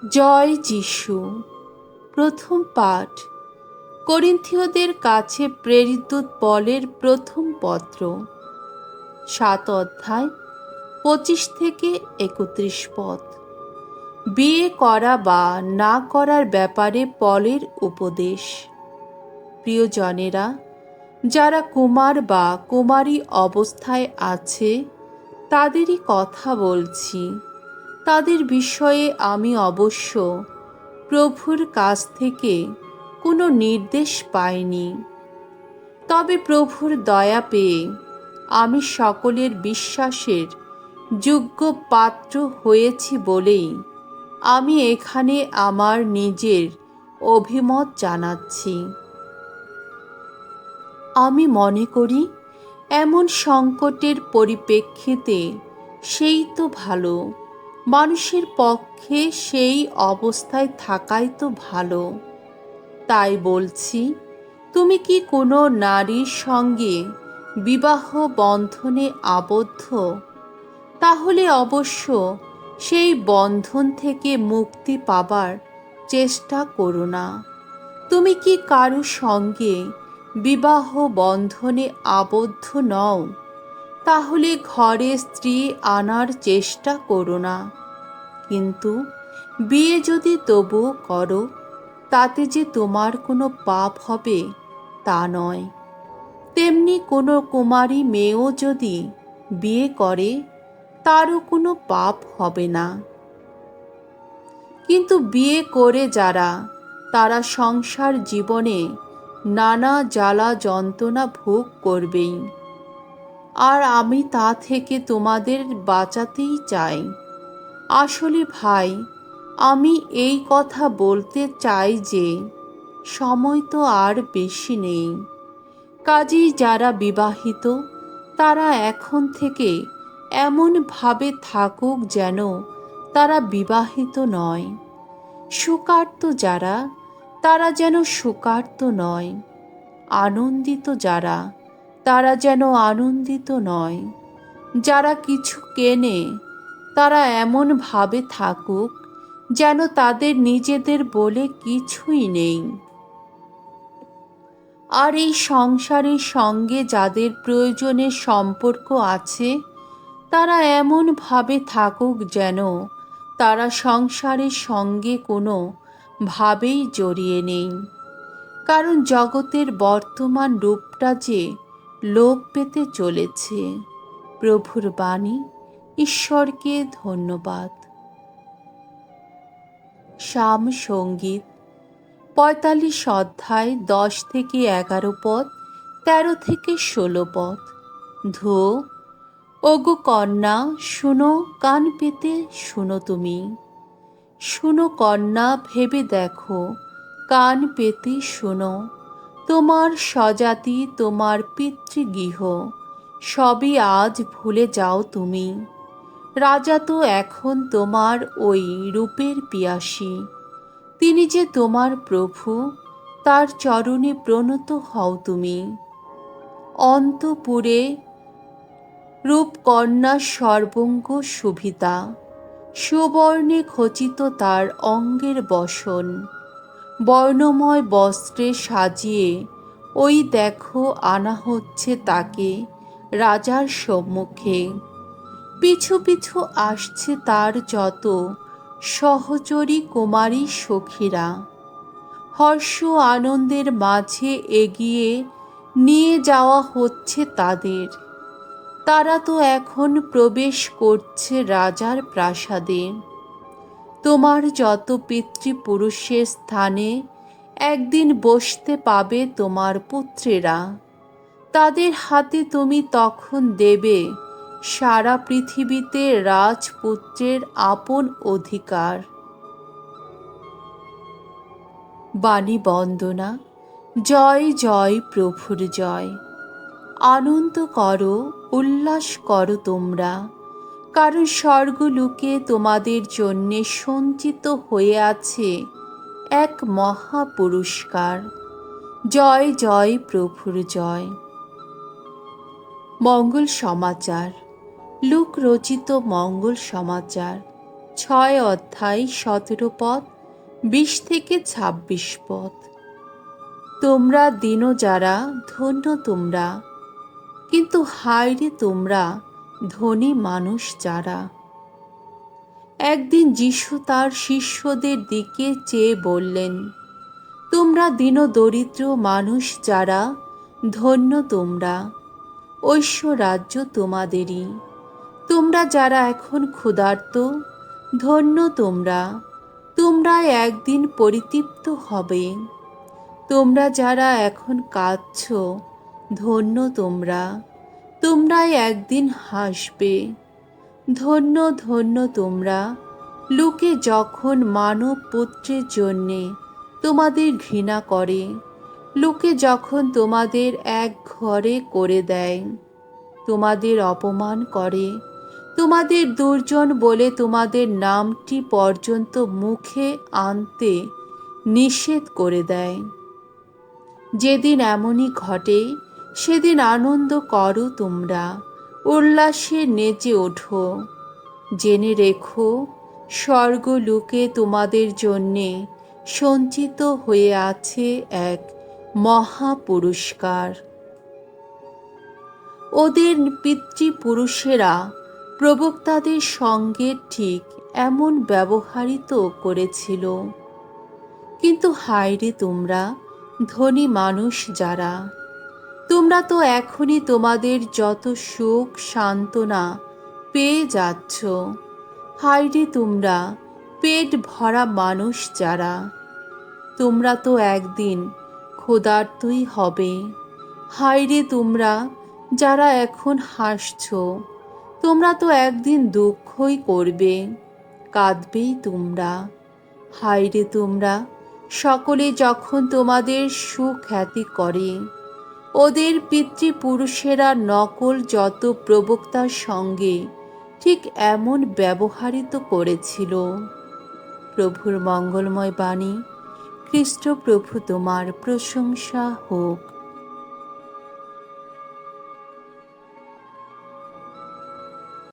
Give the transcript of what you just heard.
জয় যিশু। প্রথম পাঠ করিন্থীয়দের কাছে প্রেরিত পলের প্রথম পত্র, 7 অধ্যায় 25 থেকে 31 পদ। বিয়ে করা বা না করার ব্যাপারে পলের উপদেশ। প্রিয়জনেরা, যারা কুমার বা কুমারী অবস্থায় আছে তাদেরই কথা বলছি। তাদের বিষয়ে আমি অবশ্য প্রভুর কাছ থেকে কোনো নির্দেশ পাইনি, তবে প্রভুর দয়া পেয়ে আমি সকলের বিশ্বাসের যোগ্য পাত্র হয়েছি বলেই আমি এখানে আমার নিজের অভিমত জানাচ্ছি। আমি মনে করি এমন সংকটের পরিপ্রেক্ষিতে সেই তো ভালো, মানুষের পক্ষে সেই অবস্থায় থাকাই তো ভালো। তাই বলছি, তুমি কি কোনো নারীর সঙ্গে বিবাহ বন্ধনে আবদ্ধ? তাহলে অবশ্য সেই বন্ধন থেকে মুক্তি পাবার চেষ্টা করো না। তুমি কি কারো সঙ্গে বিবাহ বন্ধনে আবদ্ধ নও? তাহলে ঘরে স্ত্রী আনার চেষ্টা করো না। কিন্তু বিয়ে যদি তবুও করো, তাতে যে তোমার কোনো পাপ হবে তা নয়। তেমনি কোনো কুমারী মেয়েও যদি বিয়ে করে, তারও কোনো পাপ হবে না। কিন্তু বিয়ে করে যারা, তারা সংসার জীবনে নানা জ্বালা যন্ত্রণা ভোগ করবেই। আর আমি তা থেকে তোমাদের বাঁচাতেই চাই। আসলে ভাই, আমি এই কথা বলতে চাই যে সময় তো আর বেশি নেই। কাজেই যারা বিবাহিত, তারা এখন থেকে এমনভাবে থাকুক যেন তারা বিবাহিত নয়। শোকার্ত যারা, তারা যেন শোকার্ত নয়। আনন্দিত যারা, তারা যেন আনন্দিত নয়। যারা কিছু কেনে, তারা এমনভাবে থাকুক যেন তাদের নিজেদের বলে কিছুই নেই। আর এই সংসারের সঙ্গে যাদের প্রয়োজনের সম্পর্ক আছে, তারা এমনভাবে থাকুক যেন তারা সংসারের সঙ্গে কোনো ভাবেই জড়িয়ে নেই। কারণ জগতের বর্তমান রূপটা যে লোপ পেতে চলেছে। প্রভুর বাণী। ঈশ্বরকে ধন্যবাদ। সাম সঙ্গীত, 45 অধ্যায় 10 থেকে 11 পদ, 13 থেকে 16 পদ। ধো, ওগো কন্যা, শুনো, কান পেতে শুনো তুমি। শুনো কন্যা, ভেবে দেখো, কান পেতে শোনো। তোমার স্বজাতি, তোমার পিতৃগৃহ সবই আজ ভুলে যাও তুমি। রাজা তো এখন তোমার ওই রূপের পিয়াসী। তিনি যে তোমার প্রভু, তার চরণে প্রণত হও তুমি। অন্তপুরে রূপকন্যা সর্বঙ্গ শোভিতা, সুবর্ণে খচিত তার অঙ্গের বসন। বর্ণময় বস্ত্রে সাজিয়ে ওই দেখো আনা হচ্ছে তাকে রাজার সম্মুখে। পিছু পিছু আসছে তার যত সহচরী কুমারী সখীরা। হর্ষ আনন্দের মাঝে এগিয়ে নিয়ে যাওয়া হচ্ছে তাদের। তারা তো এখন প্রবেশ করছে রাজার প্রাসাদে। তোমার যত পিতৃপুরুষের স্থানে একদিন বসতে পাবে তোমার পুত্রেরা। তাদের হাতে তুমি তখন দেবে সারা পৃথিবীতে রাজপুত্রের আপন অধিকার। বাণী বন্দনা। জয় জয়, প্রভুর জয়। আনন্দ করো, উল্লাস করো তোমরা, কারণ স্বর্গলোকে তোমাদের জন্যে সঞ্চিত হয়ে আছে এক মহা পুরস্কার। জয় জয়, প্রভুর জয়। মঙ্গল সমাচার। লূক রচিত মঙ্গল সমাচার, 6 অধ্যায় 17 পদ 20 থেকে 26 পদ। তোমরা দীন যারা, ধন্য তোমরা, কিন্তু হায় রে তোমরা ধনী মানুষ যারা। একদিন যিশু তার শিষ্যদের দিকে চেয়ে বললেন, তোমরা দীন দরিদ্র মানুষ যারা, ধন্য তোমরা, ঐশ্বরাজ্য তোমাদেরই। তোমরা যারা এখন ক্ষুধার্ত, ধন্য তোমরা, তোমরাই একদিন পরিতৃপ্ত হবে। তোমরা যারা এখন কাঁদছ, ধন্য তোমরা, তোমরাই একদিন হাসবে। ধন্য ধন্য তোমরা, লোকে যখন মানব পুত্রের জন্যে তোমাদের ঘৃণা করে, লোকে যখন তোমাদের এক ঘরে করে দেয়, তোমাদের অপমান করে, তোমাদের দুর্জন বলে তোমাদের নামটি পর্যন্ত মুখে আনতে নিষেধ করে দেয়। যেদিন এমনই ঘটে, সেদিন আনন্দ করো তোমরা, উল্লাসে নেচে ওঠো। জেনে রেখো, স্বর্গলোকে তোমাদের জন্যে সঞ্চিত হয়ে আছে এক মহা পুরস্কার। ওদের পিতৃপুরুষেরা প্রবক্তাদের সঙ্গে ঠিক এমন ব্যবহারই তো করেছিল। কিন্তু হায় রে তোমরা ধনী মানুষ যারা, তোমরা তো এখনই তোমাদের যত সুখ সান্ত্বনা পেয়ে যাচ্ছ। হায় রে তোমরা পেট ভরা মানুষ যারা, তোমরা তো একদিন ক্ষুধার্তই হবে। হায় রে তোমরা যারা এখন হাসছ, তোমরা তো একদিন দুঃখই করবে, কাঁদবেই তোমরা। হায় রে তোমরা সকলে যখন তোমাদের সুখ্যাতি করে, ওদের পিতৃপুরুষেরা নকল যত প্রবক্তার সঙ্গে ঠিক এমন ব্যবহারিত করেছিল। প্রভুর মঙ্গলময় বাণী। খ্রিস্ট প্রভু তোমার প্রশংসা হোক।